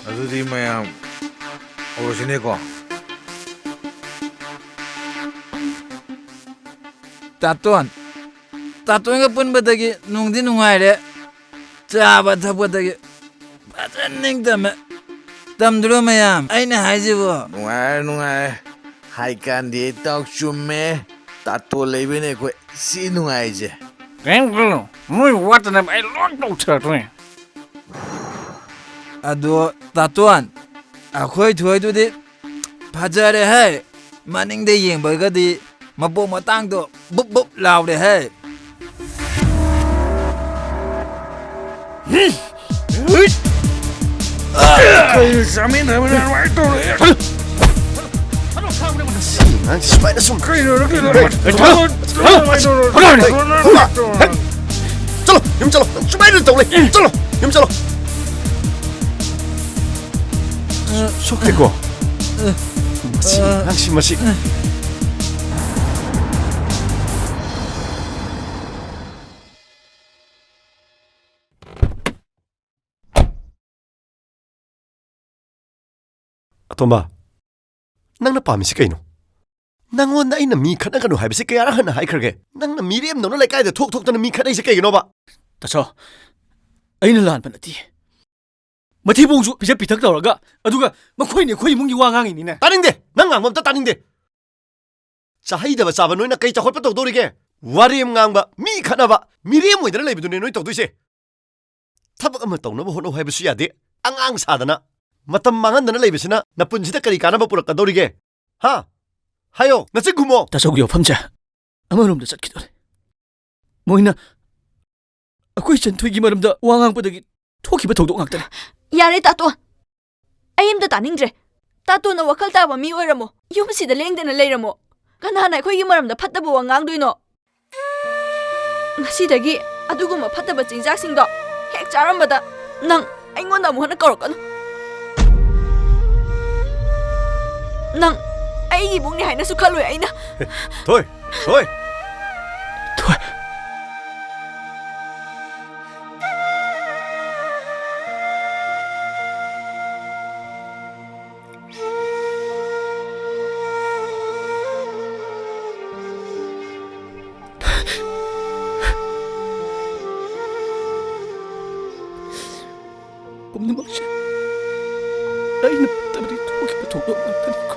ꯑꯗꯨꯗꯤ ꯃꯌꯥꯝ ꯍꯧꯔꯁꯤꯅꯦꯀꯣ ꯇꯥꯇꯣꯟꯒ ꯄꯨꯟꯕꯗꯒꯤ ꯅꯨꯡꯗꯤ ꯅꯨꯡꯉꯥꯏꯔꯦ ꯆꯥꯕ ꯊꯛꯄꯗꯒꯤ ꯐꯖꯅ ꯅꯤꯡꯇꯝꯃꯦ ꯇꯝꯗ꯭ꯔꯣ ꯃꯌꯥꯝ ꯑꯩꯅ ꯍꯥꯏꯁꯤꯕꯣ ꯅꯨꯡꯉꯥꯏꯔꯦ ꯍꯥꯏꯀꯥꯟꯗꯤ ꯏꯇꯥꯎ ꯆꯨꯝꯃꯦ ꯇꯥꯇꯣ ꯂꯩꯕꯅꯦ ꯑꯩꯈꯣꯏ ꯁꯤ ꯅꯨꯡꯉꯥꯏꯔꯤꯁꯦ ꯀꯩꯝ ꯈꯜꯂꯨ ꯅꯣꯏ ꯋꯥꯠꯇꯅꯕ ꯑꯩ ꯂꯣꯏ ꯇꯧꯊꯔꯛꯇꯣꯏꯅꯦ ꯑꯗꯣ ꯇꯥꯇꯣꯟ ꯑꯩꯈꯣꯏ ꯊꯣꯏꯗꯨꯗꯤ ꯐꯖꯔꯦꯍꯦ ꯃꯅꯤꯡꯗ ꯌꯦꯡꯕꯒꯗꯤ ꯃꯄꯣꯛ ꯃꯇꯥꯡꯗꯣ ꯕꯨꯞ ꯕꯨꯞ ꯂꯥꯎꯔꯦꯍꯦ ꯀꯩꯅꯣ ꯆꯥꯃꯤꯟꯅꯕꯅ ꯑꯗꯨꯃꯥꯏꯅ ꯇꯧꯔꯦ ꯁꯨꯃꯥꯏꯅ ꯁꯨꯝ ꯀꯩꯅꯣ चलो यम चलो सुमाइना तौले चलो यम चलो 속대고 마시 ꯑꯇꯣꯝꯕ ꯅꯪꯅ ꯄꯥꯝꯃꯤꯁꯤ ꯀꯩꯅꯣ ꯅꯪꯉꯣꯟꯗ ꯑꯩꯅ ꯃꯤ ꯈꯠꯅꯒꯅꯨ ꯍꯥꯏꯕꯁꯤ ꯀꯌꯥꯔꯛ ꯍꯟꯅ ꯍꯥꯏꯈ꯭ꯔꯒꯦ ꯅꯪꯅ ꯃꯤꯔꯦꯝꯗꯧꯅ ꯂꯩꯀꯥꯏꯗ ꯊꯣꯛꯇꯅ ꯃꯤ ꯈꯠꯅꯩꯁꯤ ꯀꯩꯒꯤꯅꯣꯕ ꯇꯥꯆꯧ ꯑꯩꯅ ꯂꯥꯟꯕ ꯅꯠꯇꯦ ꯃꯊꯤꯕꯣꯡꯁꯨ ꯄꯤꯖ ꯄꯤꯊꯛ ꯇꯧꯔꯒ ꯑꯗꯨꯒ ꯃꯈꯣꯏꯅ ꯑꯩꯈꯣꯏ ꯏꯃꯨꯡꯒꯤ ꯋꯥ ꯉꯥꯡꯉꯤꯅꯤꯅꯦ ꯇꯥꯅꯤꯡꯗꯦ ꯅꯪ ꯉꯥꯡꯕ ꯑꯝꯇ ꯇꯥꯅꯤꯡꯗꯦ ꯆꯥꯍꯩꯗꯕ ꯆꯥꯕ ꯅꯣꯏꯅ ꯀꯩ ꯆꯥꯎꯈꯠꯄ ꯇꯧꯗꯧꯔꯤꯒꯦ ꯋꯥꯔꯦꯝ ꯉꯥꯡꯕ ꯃꯤ ꯈꯠꯅꯕ ꯃꯤꯔꯦꯝ ꯑꯣꯏꯗꯅ ꯂꯩꯕꯗꯨꯅꯦ ꯅꯣꯏ ꯇꯧꯗꯣꯏꯁꯦ ꯊꯕꯛ ꯑꯃ ꯇꯧꯅꯕ ꯍꯣꯠꯅꯧ ꯍꯥꯏꯕꯁꯨ ꯌꯥꯗꯦ ꯑꯉꯥꯡ ꯁꯥꯗꯅ ꯃꯇꯝ ꯃꯥꯡꯍꯟꯗꯅ ꯂꯩꯕꯁꯤꯅ ꯅꯄꯨꯟꯁꯤꯗ ꯀꯔꯤ ꯀꯥꯟꯅꯕ ꯄꯨꯔꯛꯀꯗꯧꯔꯤꯒꯦ ꯍꯥ ꯍꯥꯏꯌꯣ ꯅꯆꯤꯟ ꯈꯨꯝꯃꯣ ꯇꯥꯆꯧꯒꯤ ꯋꯥꯐꯝꯁꯦ ꯑꯃꯔꯣꯝꯗ ꯆꯠꯈꯤꯗꯣꯔꯦ ꯃꯣꯏꯅ ꯑꯩꯈꯣꯏ ꯆꯟꯊꯣꯏꯒꯤ ꯃꯔꯝꯗ ꯋꯥ ꯉꯥꯡꯕꯗꯒꯤ ꯊꯣꯛꯈꯤꯕ ꯊꯧꯗꯣꯛ ꯉꯥꯛꯇꯅꯦ ꯌꯥꯔꯦ ꯇꯥꯇꯣꯟ ꯑꯩ ꯑꯝꯇ ꯇꯥꯅꯤꯡꯗ꯭ꯔꯦ ꯇꯥꯇꯣꯟꯅ ꯋꯥꯈꯜ ꯇꯥꯕ ꯃꯤ ꯑꯣꯏꯔꯝꯃꯣ ꯌꯨꯝꯁꯤꯗ ꯂꯦꯡꯗꯅ ꯂꯩꯔꯝꯃꯣ ꯀꯅꯥꯅ ꯑꯩꯈꯣꯏꯒꯤ ꯃꯔꯝꯗ ꯐꯠꯇꯕ ꯋꯥ ꯉꯥꯡꯗꯣꯏꯅꯣ ꯉꯁꯤꯗꯒꯤ ꯑꯗꯨꯒꯨꯝꯕ ꯐꯠꯇꯕ ꯆꯤꯟꯖꯥꯛꯁꯤꯡꯗꯣ ꯍꯦꯛ ꯆꯥꯔꯝꯕꯗ ꯅꯪ ꯑꯩꯉꯣꯟꯗ ꯑꯃꯨꯛ ꯍꯟꯅ ꯀꯧꯔꯛꯀꯅꯨ ꯅꯪ ꯑꯩꯒꯤ ꯏꯕꯨꯡꯅꯤ ꯍꯥꯏꯅꯁꯨ ꯈꯜꯂꯣꯏ ꯑꯩꯅ ꯊꯣꯏ ꯊꯣꯏ ꯊꯣꯏ ꯄꯨꯝꯅꯃꯛꯁꯦ ꯑꯩꯅ ꯐꯠꯇꯕꯗꯤ ꯊꯣꯛꯈꯤꯕ ꯊꯧꯗꯣꯛ ꯉꯥꯛꯇꯅꯤꯀꯣ